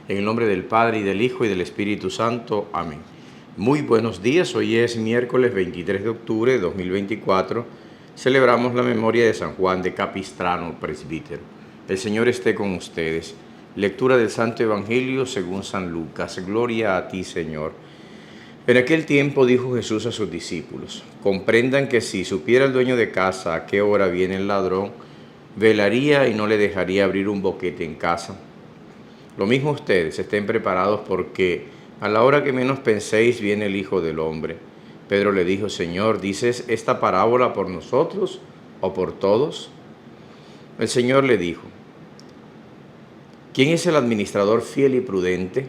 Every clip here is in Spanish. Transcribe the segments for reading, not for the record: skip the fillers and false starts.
En el nombre del Padre, y del Hijo, y del Espíritu Santo. Amén. Muy buenos días. Hoy es miércoles 23 de octubre de 2024. Celebramos la memoria de San Juan de Capistrano, presbítero. El Señor esté con ustedes. Lectura del Santo Evangelio según San Lucas. Gloria a ti, Señor. En aquel tiempo dijo Jesús a sus discípulos: comprendan que si supiera el dueño de casa a qué hora viene el ladrón, velaría y no le dejaría abrir un boquete en casa. Lo mismo ustedes, estén preparados, porque a la hora que menos penséis viene el Hijo del Hombre. Pedro le dijo: Señor, ¿dices esta parábola por nosotros o por todos? El Señor le dijo: ¿quién es el administrador fiel y prudente,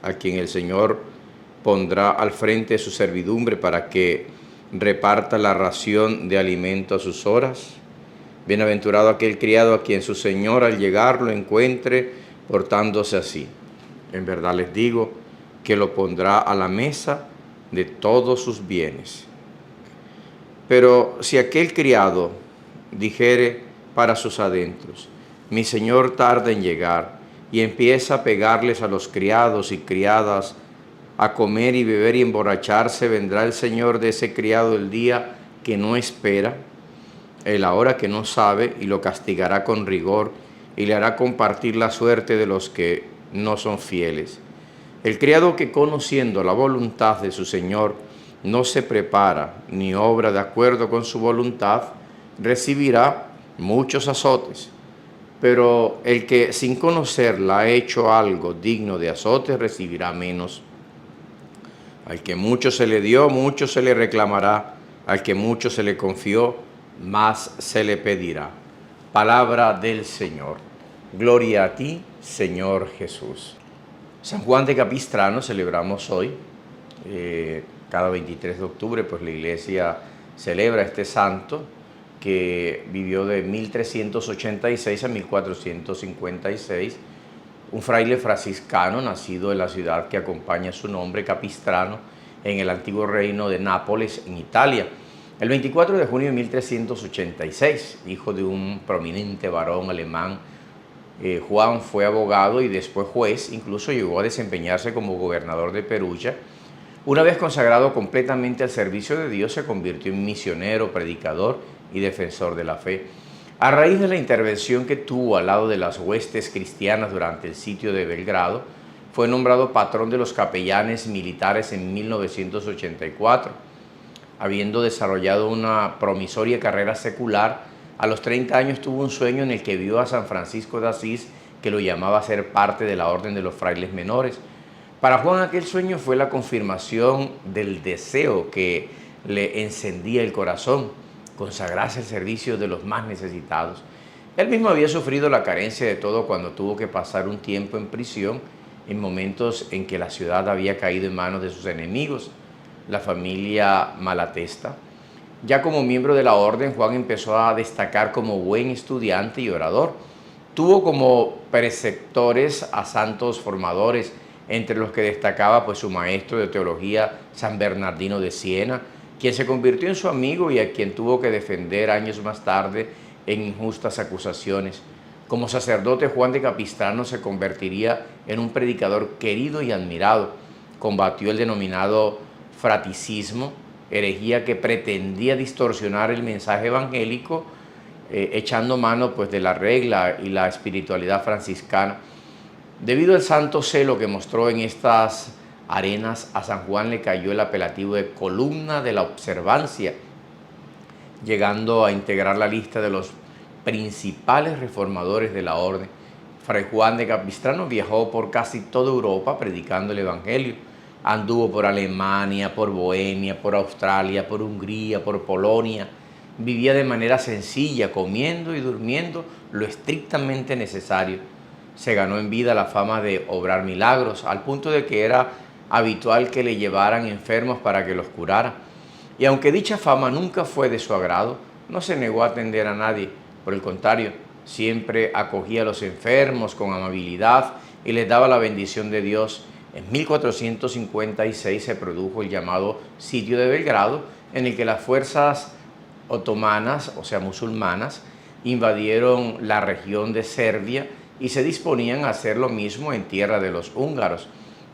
a quien el Señor pondrá al frente de su servidumbre para que reparta la ración de alimento a sus horas? Bienaventurado aquel criado a quien su Señor al llegar lo encuentre portándose así. En verdad les digo que lo pondrá a la mesa de todos sus bienes. Pero si aquel criado dijere para sus adentros: mi Señor tarda en llegar, y empieza a pegarles a los criados y criadas, a comer y beber y emborracharse, vendrá el Señor de ese criado el día que no espera, la hora que no sabe, y lo castigará con rigor, y le hará compartir la suerte de los que no son fieles. El criado que, conociendo la voluntad de su Señor, no se prepara ni obra de acuerdo con su voluntad, recibirá muchos azotes. Pero el que sin conocerla ha hecho algo digno de azotes, recibirá menos. Al que mucho se le dio, mucho se le reclamará. Al que mucho se le confió, más se le pedirá. Palabra del Señor. Gloria a ti, Señor Jesús. San Juan de Capistrano celebramos hoy. Cada 23 de octubre, pues la Iglesia celebra este santo que vivió de 1386 a 1456. Un fraile franciscano nacido en la ciudad que acompaña su nombre, Capistrano, en el antiguo reino de Nápoles, en Italia. El 24 de junio de 1386, hijo de un prominente varón alemán, Juan fue abogado y después juez, incluso llegó a desempeñarse como gobernador de Perugia. Una vez consagrado completamente al servicio de Dios, se convirtió en misionero, predicador y defensor de la fe. A raíz de la intervención que tuvo al lado de las huestes cristianas durante el sitio de Belgrado, fue nombrado patrón de los capellanes militares en 1984. Habiendo desarrollado una promisoria carrera secular, a los 30 años tuvo un sueño en el que vio a San Francisco de Asís, que lo llamaba a ser parte de la orden de los frailes menores. Para Juan aquel sueño fue la confirmación del deseo que le encendía el corazón: consagrarse al servicio de los más necesitados. Él mismo había sufrido la carencia de todo cuando tuvo que pasar un tiempo en prisión, en momentos en que la ciudad había caído en manos de sus enemigos, la familia Malatesta. Ya como miembro de la orden, Juan empezó a destacar como buen estudiante y orador. Tuvo como preceptores a santos formadores, entre los que destacaba pues su maestro de teología, San Bernardino de Siena, quien se convirtió en su amigo y a quien tuvo que defender años más tarde en injustas acusaciones. Como sacerdote, Juan de Capistrano se convertiría en un predicador querido y admirado. Combatió el denominado fraticismo, herejía que pretendía distorsionar el mensaje evangélico, echando mano pues de la regla y la espiritualidad franciscana. Debido al santo celo que mostró en estas arenas, a San Juan le cayó el apelativo de columna de la observancia, llegando a integrar la lista de los principales reformadores de la orden. Fray Juan de Capistrano viajó por casi toda Europa predicando el evangelio. Anduvo por Alemania, por Bohemia, por Australia, por Hungría, por Polonia. Vivía de manera sencilla, comiendo y durmiendo lo estrictamente necesario. Se ganó en vida la fama de obrar milagros, al punto de que era habitual que le llevaran enfermos para que los curara. Y aunque dicha fama nunca fue de su agrado, no se negó a atender a nadie. Por el contrario, siempre acogía a los enfermos con amabilidad y les daba la bendición de Dios. En 1456 se produjo el llamado Sitio de Belgrado, en el que las fuerzas otomanas, o sea musulmanas, invadieron la región de Serbia y se disponían a hacer lo mismo en tierra de los húngaros.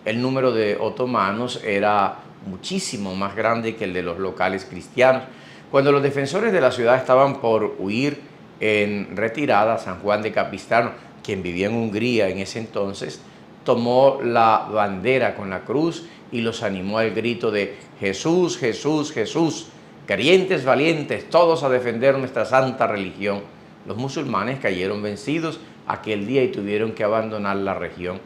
El número de otomanos era muchísimo más grande que el de los locales cristianos. Cuando los defensores de la ciudad estaban por huir en retirada, San Juan de Capistrano, quien vivía en Hungría en ese entonces, tomó la bandera con la cruz y los animó al grito de Jesús, Jesús, Jesús, creyentes valientes, todos a defender nuestra santa religión. Los musulmanes cayeron vencidos aquel día y tuvieron que abandonar la región.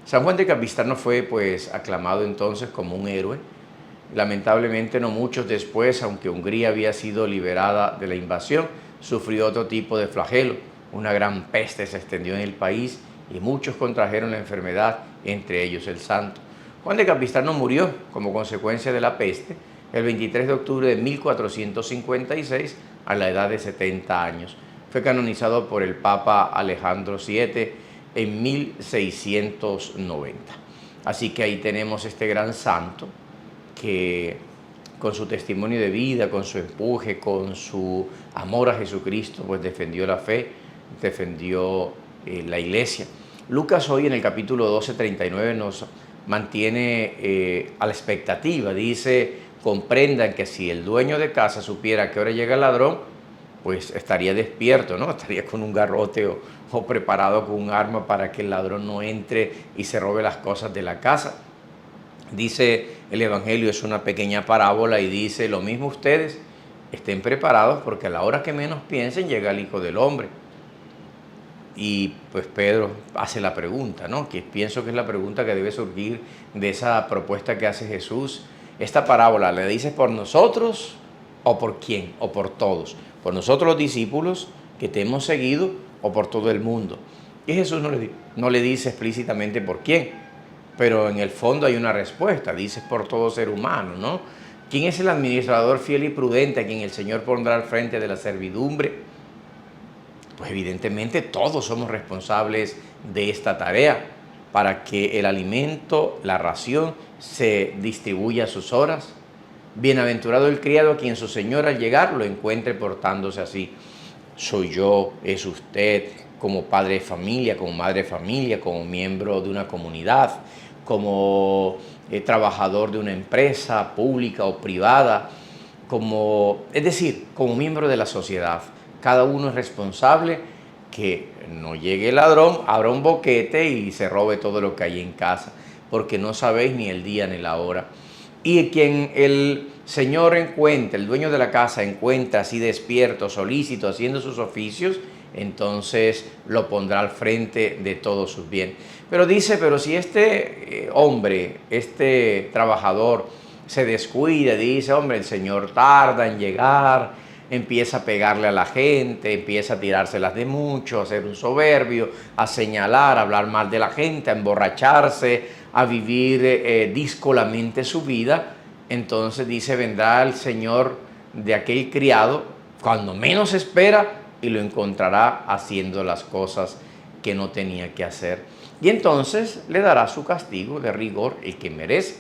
San Juan de Capistrano fue pues aclamado entonces como un héroe. Lamentablemente no muchos después, aunque Hungría había sido liberada de la invasión, sufrió otro tipo de flagelo. Una gran peste se extendió en el país y muchos contrajeron la enfermedad, entre ellos el santo. Juan de Capistrano murió como consecuencia de la peste el 23 de octubre de 1456 a la edad de 70 años. Fue canonizado por el Papa Alejandro VII en 1690. Así que ahí tenemos este gran santo que con su testimonio de vida, con su empuje, con su amor a Jesucristo, pues defendió la fe, defendió la iglesia. Lucas hoy en el capítulo 12, 39 nos mantiene a la expectativa. Dice, comprendan que si el dueño de casa supiera a qué hora llega el ladrón, pues estaría despierto, ¿no? Estaría con un garrote o preparado con un arma para que el ladrón no entre y se robe las cosas de la casa. Dice el Evangelio, es una pequeña parábola y dice, lo mismo ustedes, estén preparados porque a la hora que menos piensen llega el Hijo del Hombre. Y pues Pedro hace la pregunta, ¿no? Que pienso que es la pregunta que debe surgir de esa propuesta que hace Jesús. Esta parábola, ¿la dices por nosotros o por quién? O por todos. Por nosotros los discípulos que te hemos seguido o por todo el mundo. Y Jesús no le dice explícitamente por quién. Pero en el fondo hay una respuesta, dices por todo ser humano, ¿no? ¿Quién es el administrador fiel y prudente a quien el Señor pondrá al frente de la servidumbre? Pues evidentemente todos somos responsables de esta tarea para que el alimento, la ración, se distribuya a sus horas. Bienaventurado el criado a quien su Señor al llegar lo encuentre portándose así. Soy yo, es usted, como padre de familia, como madre de familia, como miembro de una comunidad, como trabajador de una empresa pública o privada, es decir, como miembro de la sociedad. Cada uno es responsable que no llegue el ladrón, abra un boquete y se robe todo lo que hay en casa, porque no sabéis ni el día ni la hora. Y quien el Señor encuentra, el dueño de la casa encuentra así despierto, solícito, haciendo sus oficios, entonces lo pondrá al frente de todos sus bienes. Pero dice, pero si este hombre, este trabajador se descuida, dice, hombre, el Señor tarda en llegar, empieza a pegarle a la gente, empieza a tirárselas de mucho, a ser un soberbio, a señalar, a hablar mal de la gente, a emborracharse, a vivir díscolamente su vida, entonces dice, vendrá el Señor de aquel criado cuando menos espera y lo encontrará haciendo las cosas que no tenía que hacer. Y entonces le dará su castigo de rigor, el que merece.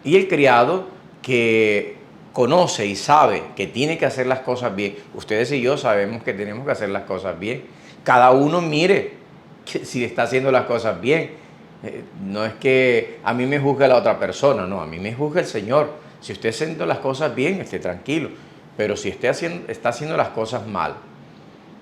Y el criado que conoce y sabe que tiene que hacer las cosas bien, ustedes y yo sabemos que tenemos que hacer las cosas bien. Cada uno mire si está haciendo las cosas bien. No es que a mí me juzgue la otra persona, no, a mí me juzga el Señor. Si usted está haciendo las cosas bien, esté tranquilo. Pero si usted está haciendo las cosas mal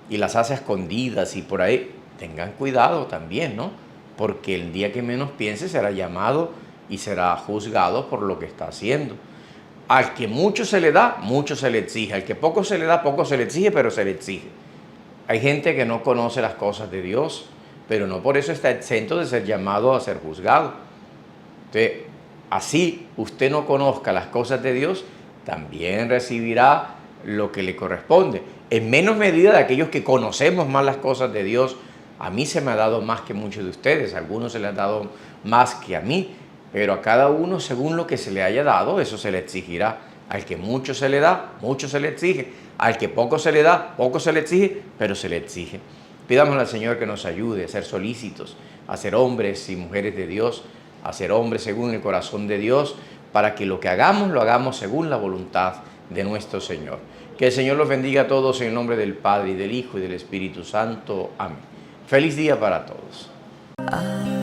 y las hace a escondidas y por ahí, tengan cuidado también, ¿no? Porque el día que menos piense será llamado y será juzgado por lo que está haciendo. Al que mucho se le da, mucho se le exige. Al que poco se le da, poco se le exige, pero se le exige. Hay gente que no conoce las cosas de Dios, pero no por eso está exento de ser llamado a ser juzgado. Entonces, así usted no conozca las cosas de Dios, también recibirá lo que le corresponde. En menos medida de aquellos que conocemos más las cosas de Dios. A mí se me ha dado más que muchos de ustedes, a algunos se les ha dado más que a mí, pero a cada uno según lo que se le haya dado, eso se le exigirá. Al que mucho se le da, mucho se le exige. Al que poco se le da, poco se le exige, pero se le exige. Pidámosle al Señor que nos ayude a ser solícitos, a ser hombres y mujeres de Dios, a ser hombres según el corazón de Dios, para que lo que hagamos, lo hagamos según la voluntad de nuestro Señor. Que el Señor los bendiga a todos en el nombre del Padre, y del Hijo, y del Espíritu Santo. Amén. Feliz día para todos.